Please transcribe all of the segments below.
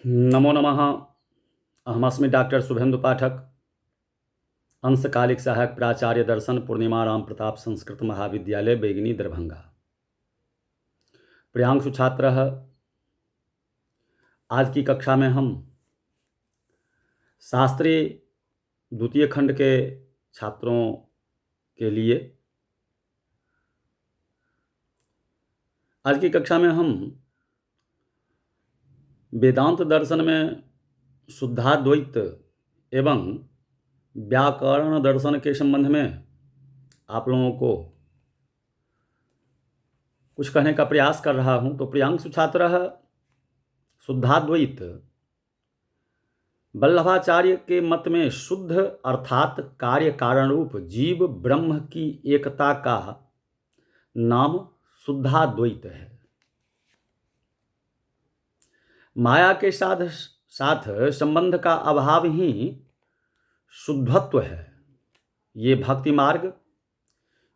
नमो नमः। अहमस्मि डॉक्टर शुभेन्दु पाठक, अंशकालिक सहायक प्राचार्य दर्शन पूर्णिमा राम प्रताप संस्कृत महाविद्यालय बेगनी दरभंगा। प्रियांशु छात्रः, आज की कक्षा में हम शास्त्री द्वितीय खंड के छात्रों के लिए आज की कक्षा में हम वेदांत दर्शन में शुद्धाद्वैत एवं व्याकरण दर्शन के संबंध में आप लोगों को कुछ कहने का प्रयास कर रहा हूं। तो प्रियांशु छात्रः, शुद्धाद्वैत वल्लभाचार्य के मत में शुद्ध अर्थात कार्य कारण रूप जीव ब्रह्म की एकता का नाम शुद्धाद्वैत है। माया के साथ संबंध का अभाव ही शुद्धत्व है। ये भक्ति मार्ग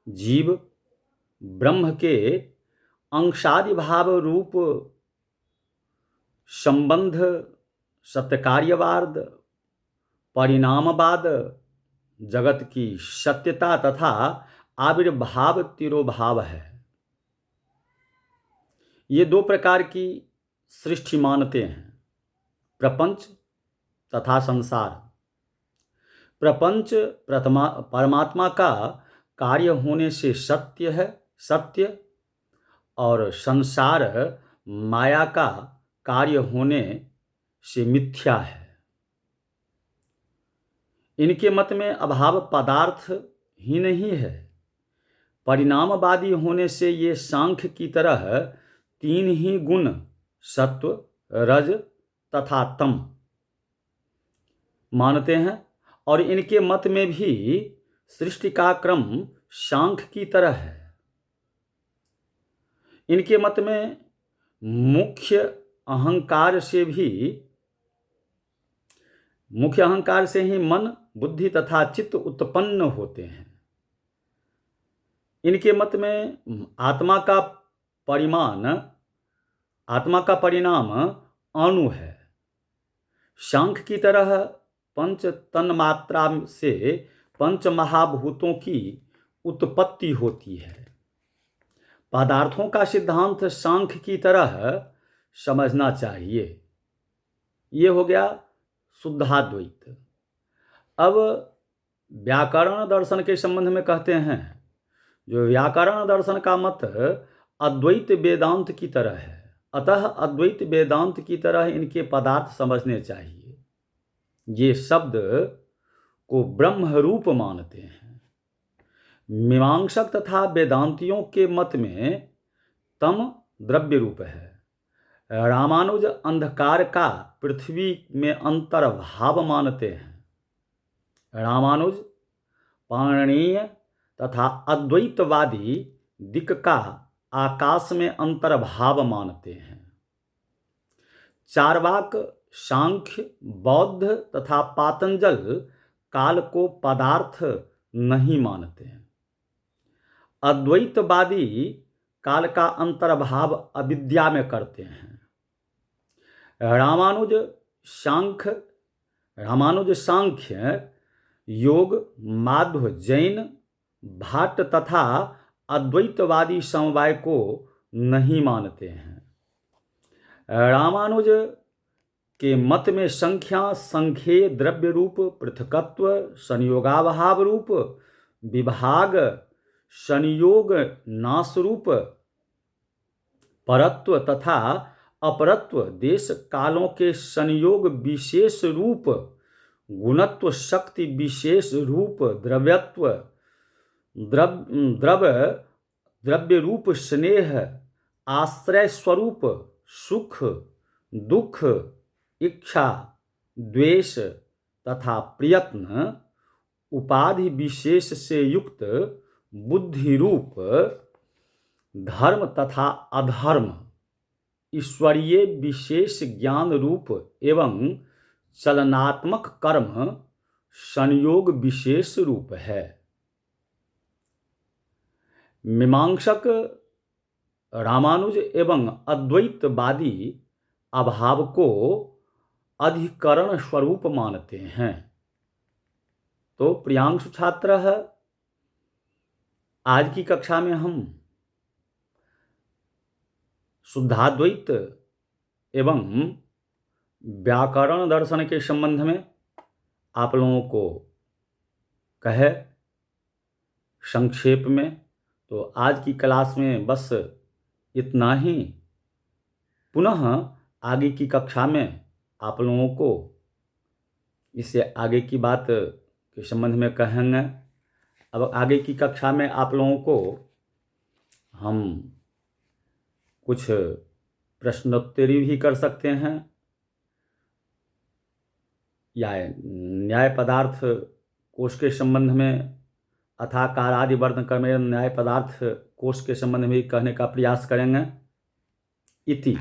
जीव ब्रह्म के अंशादि भाव रूप संबंध, सत्यकार्यवाद, परिणामवाद, जगत की सत्यता तथा आविर्भाव तिरोभाव है। ये दो प्रकार की सृष्टि मानते हैं, प्रपंच तथा संसार। प्रपंच परमात्मा का कार्य होने से सत्य है, सत्य, और संसार माया का कार्य होने से मिथ्या है। इनके मत में अभाव पदार्थ ही नहीं है। परिणामवादी होने से ये सांख्य की तरह तीन ही गुण सत्व, रज तथा तम मानते हैं, और इनके मत में भी सृष्टि का क्रम सांख्य की तरह है। इनके मत में मुख्य अहंकार से ही मन, बुद्धि तथा चित्त उत्पन्न होते हैं। इनके मत में आत्मा का परिणाम अणु है। सांख्य की तरह पंच तन्मात्रा से पंच महाभूतों की उत्पत्ति होती है। पदार्थों का सिद्धांत सांख्य की तरह समझना चाहिए। ये हो गया शुद्धाद्वैत। अब व्याकरण दर्शन के संबंध में कहते हैं, जो व्याकरण दर्शन का मत अद्वैत वेदांत की तरह है, अतः अद्वैत वेदांत की तरह इनके पदार्थ समझने चाहिए। ये शब्द को ब्रह्म रूप मानते हैं। मीमांसक तथा वेदांतियों के मत में तम द्रव्य रूप है। रामानुज अंधकार का पृथ्वी में अंतर्भाव मानते हैं। रामानुज पाणिनीय तथा अद्वैतवादी दिक् का आकाश में अंतर्भाव मानते हैं। चार्वाक, सांख्य, बौद्ध तथा पातंजल काल को पदार्थ नहीं मानते हैं। अद्वैतवादी काल का अंतर्भाव अविद्या में करते हैं। रामानुज सांख्य, योग, माध्व, जैन, भाट तथा अद्वैतवादी समवाय को नहीं मानते हैं। रामानुज के मत में संख्या, संख्येय, द्रव्य रूप, पृथकत्व, संयोगाभाव रूप, विभाग, संयोग, नाश रूप, परत्व तथा अपरत्व, देश कालों के संयोग विशेष रूप, गुणत्व, शक्ति विशेष रूप, द्रव्यत्व, द्रव्य रूप, स्नेह, आश्रय स्वरूप, सुख, दुख, इच्छा, द्वेष तथा प्रयत्न, उपाधि विशेष से युक्त बुद्धि रूप, धर्म तथा अधर्म, ईश्वरीय विशेष ज्ञान रूप एवं चलनात्मक कर्म संयोग विशेष रूप है। मीमांसक रामानुज एवं अद्वैतवादी अभाव को अधिकरण स्वरूप मानते हैं। तो प्रियांशु छात्र, आज की कक्षा में हम शुद्धाद्वैत एवं व्याकरण दर्शन के संबंध में आप लोगों को कहे संक्षेप में। तो आज की क्लास में बस इतना ही। पुनः आगे की कक्षा में आप लोगों को इससे आगे की बात के संबंध में कहेंगे। अब आगे की कक्षा में आप लोगों को हम कुछ प्रश्नोत्तरी भी कर सकते हैं, या न्याय पदार्थ कोश के संबंध में अथा कारादि वर्ण कर्मेण न्याय पदार्थ कोश के संबंध में कहने का प्रयास करेंगे। इति